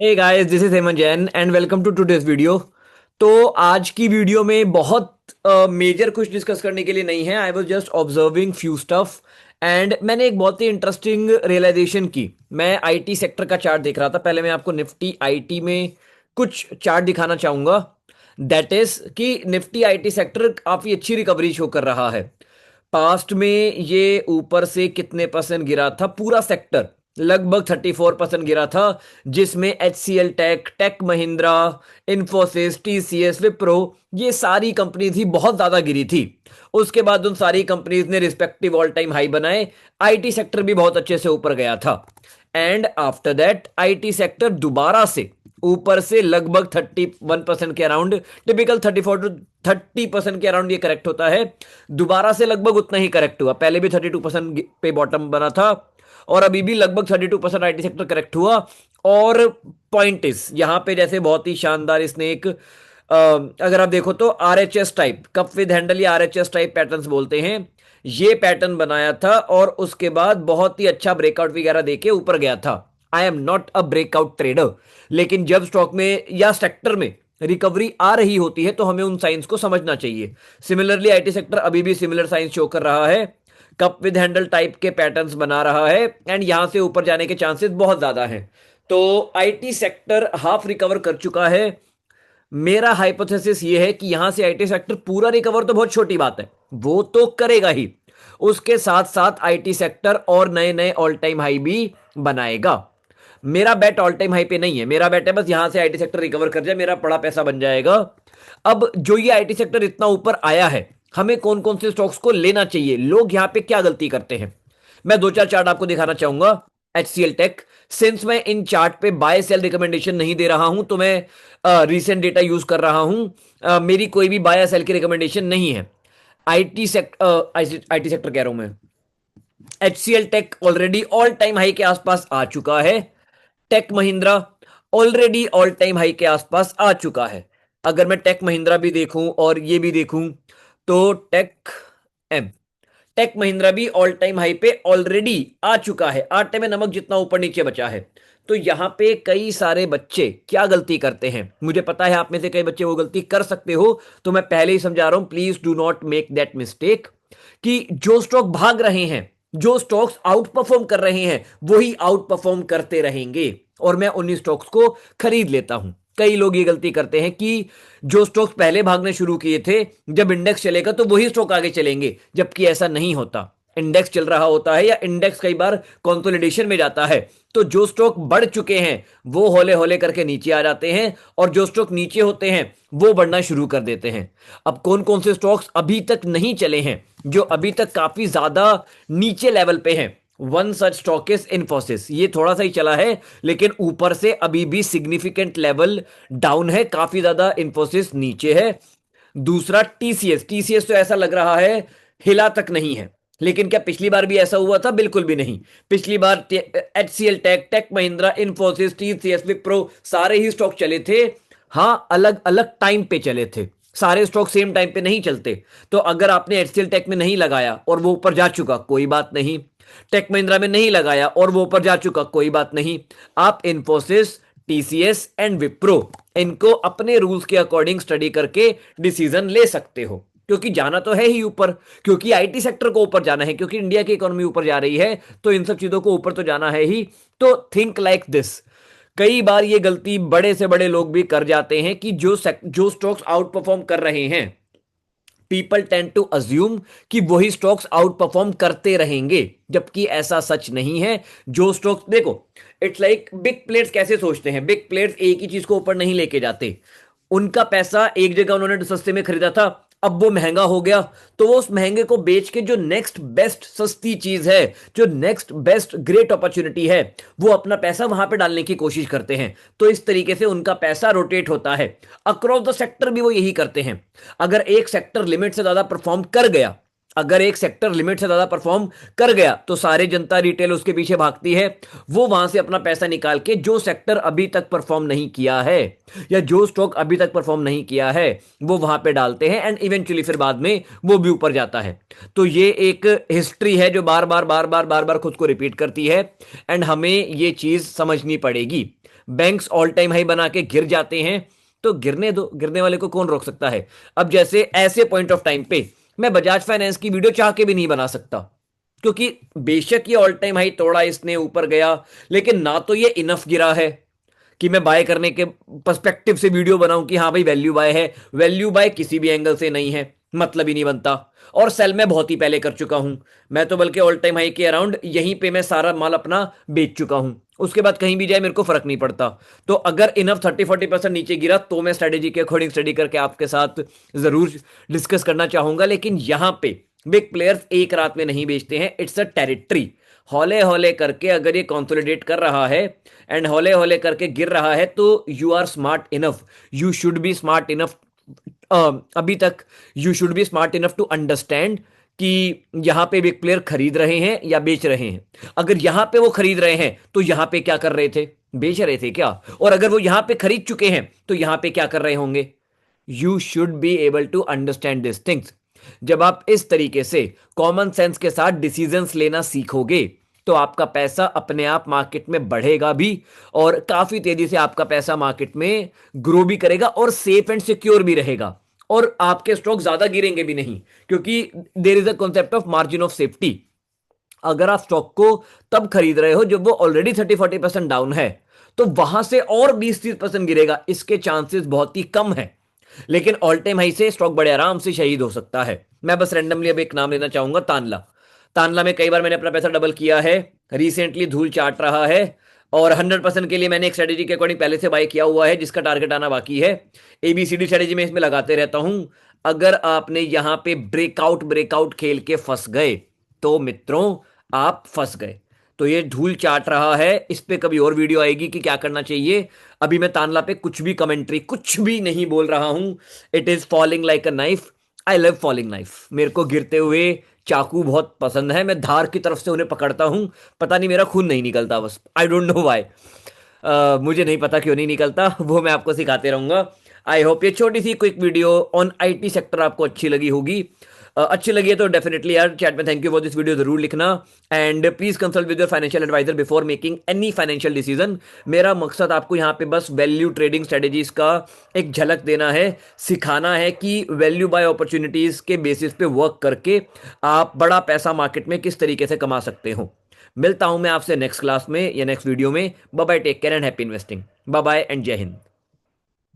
Hey guys, this is Hemant Jain and welcome to today's video. तो आज की वीडियो में बहुत मेजर कुछ डिस्कस करने के लिए नहीं है। I was just observing few stuff and मैंने एक बहुत ही इंटरेस्टिंग रियलाइजेशन की। मैं आईटी सेक्टर का चार्ट देख रहा था। पहले मैं आपको निफ्टी आईटी में कुछ चार्ट दिखाना चाहूंगा। दैट इज कि निफ्टी आईटी सेक्टर काफी अच्छी रिकवरी शो कर रहा है। पास्ट में ये ऊपर से कितने परसेंट गिरा था, पूरा सेक्टर लगभग 34% गिरा था, जिसमें H C L take, take Mahindra, Infosys, TCS, Wipro, ये सारी कंपनी थी बहुत ज्यादा गिरी थी। उसके बाद उन सारी कंपनीज ने रिस्पेक्टिव ऑल टाइम हाई बनाए। आईटी सेक्टर भी बहुत अच्छे से ऊपर गया था and after that IT sector दोबारा से ऊपर से लगभग 31% के अराउंड, टिपिकल 34 टू 30% के अराउंड ये करेक्ट होता है। दोबारा से लगभग उतना ही करेक्ट हुआ। पहले भी 32% पे बॉटम बना था और अभी भी लगभग 32% आईटी सेक्टर करेक्ट हुआ। और पॉइंट इज यहां पे जैसे बहुत ही शानदार इसने एक अगर आप देखो तो R H S type, cup with handle या R H S type pattern बोलते हैं, ये पैटर्न बनाया था और उसके बाद बहुत ही अच्छा ब्रेकआउट वगैरह देके ऊपर गया था। I am not a breakout trader, लेकिन जब स्टॉक में या सेक्टर में रिकवरी आ रही होती है तो हमें उन साइंस को समझना चाहिए। सिमिलरली आईटी सेक्टर अभी भी सिमिलर साइंस शो कर रहा है, कप विद हैंडल टाइप के पैटर्न्स बना रहा है एंड यहां से ऊपर जाने के चांसेस बहुत ज्यादा हैं। तो आईटी सेक्टर हाफ रिकवर कर चुका है। मेरा हाइपोथेसिस ये है कि यहां से आईटी सेक्टर पूरा रिकवर तो बहुत छोटी बात है, वो तो करेगा ही, उसके साथ साथ आईटी सेक्टर और नए नए ऑल टाइम हाई भी बनाएगा। मेरा बेट ऑल टाइम हाई पे नहीं है, मेरा बेट है बस यहां से आईटी सेक्टर रिकवर कर जाए, मेरा बड़ा पैसा बन जाएगा। अब जो ये आईटी सेक्टर इतना ऊपर आया है, हमें कौन कौन से स्टॉक्स को लेना चाहिए, लोग यहां पे क्या गलती करते हैं, मैं दो चार चार्ट आपको दिखाना चाहूंगा। H C L tech, since मैं इन चार्ट पे बाय सेल रिकमेंडेशन नहीं दे रहा हूं तो मैं रीसेंट डेटा यूज कर रहा हूं। मेरी कोई भी बाय सेल की रिकमेंडेशन नहीं है। आईटी सेक्टर, आईटी सेक्टर कह रहा हूं मैं, H C L tech already all time high के आसपास आ चुका है। Tech Mahindra already all time high के आसपास आ चुका है। अगर मैं टेक महिंद्रा भी देखूं और ये भी देखूं तो टेक एम, टेक महिंद्रा भी ऑल टाइम हाई पे ऑलरेडी आ चुका है। आटे में नमक जितना ऊपर नीचे बचा है। तो यहां पे कई सारे बच्चे क्या गलती करते हैं, मुझे पता है आप में से कई बच्चे वो गलती कर सकते हो, तो मैं पहले ही समझा रहा हूं, please do not make that mistake. कि जो स्टॉक भाग रहे हैं, जो स्टॉक्स आउट परफॉर्म कर रहे हैं, वही आउट परफॉर्म करते रहेंगे और मैं उन्हीं स्टॉक्स को खरीद लेता हूं। कई लोग ये गलती करते हैं कि जो स्टॉक्स पहले भागने शुरू किए थे, जब इंडेक्स चलेगा तो वही स्टॉक आगे चलेंगे, जबकि ऐसा नहीं होता। इंडेक्स चल रहा होता है या इंडेक्स कई बार कंसोलिडेशन में जाता है, तो जो स्टॉक बढ़ चुके हैं वो होले होले करके नीचे आ जाते हैं और जो स्टॉक नीचे होते हैं वो बढ़ना शुरू कर देते हैं। अब कौन कौन से स्टॉक्स अभी तक नहीं चले हैं, जो अभी तक काफी ज्यादा नीचे लेवल पे हैं, one such stock is Infosys. ये थोड़ा सा ही चला है लेकिन ऊपर से अभी भी सिग्निफिकेंट लेवल डाउन है, काफी ज्यादा इन्फोसिस नीचे है। दूसरा टीसीएस, टीसीएस तो ऐसा लग रहा है हिला तक नहीं है, लेकिन क्या पिछली बार भी ऐसा हुआ था? बिल्कुल भी नहीं। पिछली बार H C L take, take Mahindra, Infosys, TCS, Wipro सारे ही स्टॉक चले थे। हाँ, अलग अलग टाइम पे चले थे, सारे स्टॉक सेम टाइम पे नहीं चलते। तो अगर आपने एच सी एल टेक में नहीं लगाया और वो ऊपर जा चुका, कोई बात नहीं। टेक महिंद्रा में नहीं लगाया और वो ऊपर जा चुका, कोई बात नहीं। आप इन्फोसिस, टीसीएस एंड विप्रो, इनको अपने रूल्स के अकॉर्डिंग स्टडी करके डिसीजन ले सकते हो, क्योंकि जाना तो है ही ऊपर, क्योंकि आईटी सेक्टर को ऊपर जाना है, क्योंकि इंडिया की इकोनॉमी ऊपर जा रही है, तो इन सब चीजों को ऊपर तो जाना है ही। तो थिंक लाइक दिस। कई बार ये गलती बड़े से बड़े लोग भी कर जाते हैं कि जो स्टॉक्स आउट परफॉर्म कर रहे हैं, पीपल टेंड टू अज्यूम कि वही स्टॉक्स आउट परफॉर्म करते रहेंगे, जबकि ऐसा सच नहीं है। जो स्टॉक्स देखो, इट्स लाइक बिग प्लेयर्स कैसे सोचते हैं, बिग प्लेयर्स एक ही चीज को ऊपर नहीं लेके जाते। उनका पैसा एक जगह उन्होंने सस्ते में खरीदा था, अब वो महंगा हो गया, तो वो उस महंगे को बेच के जो नेक्स्ट बेस्ट सस्ती चीज है, जो नेक्स्ट बेस्ट ग्रेट अपॉर्चुनिटी है, वो अपना पैसा वहां पे डालने की कोशिश करते हैं। तो इस तरीके से उनका पैसा रोटेट होता है। अक्रॉस द सेक्टर भी वो यही करते हैं। अगर एक सेक्टर लिमिट से ज्यादा परफॉर्म कर गया, अगर एक सेक्टर लिमिट से ज्यादा परफॉर्म कर गया, तो सारे जनता रिटेल उसके पीछे भागती है। वो वहां से अपना पैसा निकाल के जो सेक्टर अभी तक परफॉर्म नहीं किया है या जो स्टॉक अभी तक परफॉर्म नहीं किया है, वो वहां पे डालते हैं एंड इवेंचुअली फिर बाद में वो भी ऊपर जाता है। तो ये एक हिस्ट्री है जो बार बार बार बार बार बार खुद को रिपीट करती है एंड हमें ये चीज समझनी पड़ेगी। बैंक्स ऑल टाइम हाई बना के गिर जाते हैं, तो गिरने दो, गिरने वाले को कौन रोक सकता है। अब जैसे ऐसे पॉइंट ऑफ टाइम पे मैं बजाज फाइनेंस की वीडियो चाह के भी नहीं बना सकता, क्योंकि बेशक ये ऑल टाइम हाई तोड़ा इसने, ऊपर गया, लेकिन ना तो ये इनफ गिरा है कि मैं बाय करने के पर्सपेक्टिव से वीडियो बनाऊं कि हाँ भाई वैल्यू बाय है। वैल्यू बाय किसी भी एंगल से नहीं है, मतलब ही नहीं बनता। और सेल मैं बहुत ही पहले कर चुका हूं, मैं तो बल्कि ऑल टाइम हाई के अराउंड यहीं पे मैं सारा माल अपना बेच चुका हूं। उसके बाद कहीं भी जाए मेरे को फर्क नहीं पड़ता। तो अगर इनफ 30-40% नीचे गिरा तो मैं स्ट्रेटेजी के अकॉर्डिंग स्टडी करके आपके साथ जरूर डिस्कस करना चाहूंगा। लेकिन यहां पे बिग प्लेयर्स एक रात में नहीं बेचते हैं, इट्स अ टेरिटरी। हौले हौले करके अगर ये कंसोलिडेट कर रहा है एंड हौले हौले करके गिर रहा है, तो you are smart enough, you should be smart enough, अभी तक you should be smart enough to understand कि यहां पे बिग प्लेयर खरीद रहे हैं या बेच रहे हैं। अगर यहां पे वो खरीद रहे हैं तो यहां पे क्या कर रहे थे, बेच रहे थे क्या? और अगर वो यहां पे खरीद चुके हैं तो यहां पे क्या कर रहे होंगे? You should be able to understand this things. जब आप इस तरीके से कॉमन सेंस के साथ डिसीजंस लेना सीखोगे तो आपका पैसा अपने आप मार्केट में बढ़ेगा भी, और काफी तेजी से आपका पैसा मार्केट में ग्रो भी करेगा और सेफ एंड सिक्योर भी रहेगा। और आपके स्टॉक ज्यादा गिरेंगे भी नहीं, क्योंकि there is a concept of margin of safety. अगर आप स्टॉक को तब खरीद रहे हो जब वो ऑलरेडी 30-40% डाउन है, तो वहां से और 20-30% गिरेगा, इसके चांसेस बहुत ही कम है। लेकिन ऑल टाइम हाई से स्टॉक बड़े आराम से शहीद हो सकता है। मैं बस रेंडमली अब एक नाम लेना चाहूंगा, तानला। तानला में कई बार मैंने अपना पैसा डबल किया है, रिसेंटली धूल चाट रहा है। और 100% के लिए मैंने एक स्ट्रेटेजी के अकॉर्डिंग पहले से बाय किया हुआ है, जिसका टारगेट आना बाकी है। एबीसीडी स्ट्रेटेजी में इसमें लगाते रहता हूं। अगर आपने यहां पे ब्रेकआउट ब्रेकआउट खेल के फंस गए तो मित्रों आप फंस गए। तो ये धूल चाट रहा है, इस पे कभी और वीडियो आएगी कि क्या करना चाहिए। अभी मैं तानला पे कुछ भी कमेंट्री कुछ भी नहीं बोल रहा हूं। It is falling like a knife. I love falling knife. मेरे को गिरते हुए चाकू बहुत पसंद है, मैं धार की तरफ से उन्हें पकड़ता हूं। पता नहीं मेरा खून नहीं निकलता, बस आई डोंट नो व्हाई। मुझे नहीं पता क्यों नहीं निकलता, वो मैं आपको सिखाते रहूंगा। आई होप ये छोटी सी quick video on IT sector आपको अच्छी लगी होगी। अच्छी लगी है तो डेफिनेटली यार चैट में thank you for this video जरूर लिखना। And please consult with your financial advisor before making any financial decision. मेरा मकसद आपको यहाँ पे बस वैल्यू ट्रेडिंग स्ट्रेटेजीज का एक झलक देना है, सिखाना है कि वैल्यू बाय अपॉर्चुनिटीज के बेसिस पे वर्क करके आप बड़ा पैसा मार्केट में किस तरीके से कमा सकते हो। मिलता हूं मैं आपसे नेक्स्ट क्लास में या नेक्स्ट वीडियो में। Bye bye, take care and happy investing. Bye bye and जय हिंद।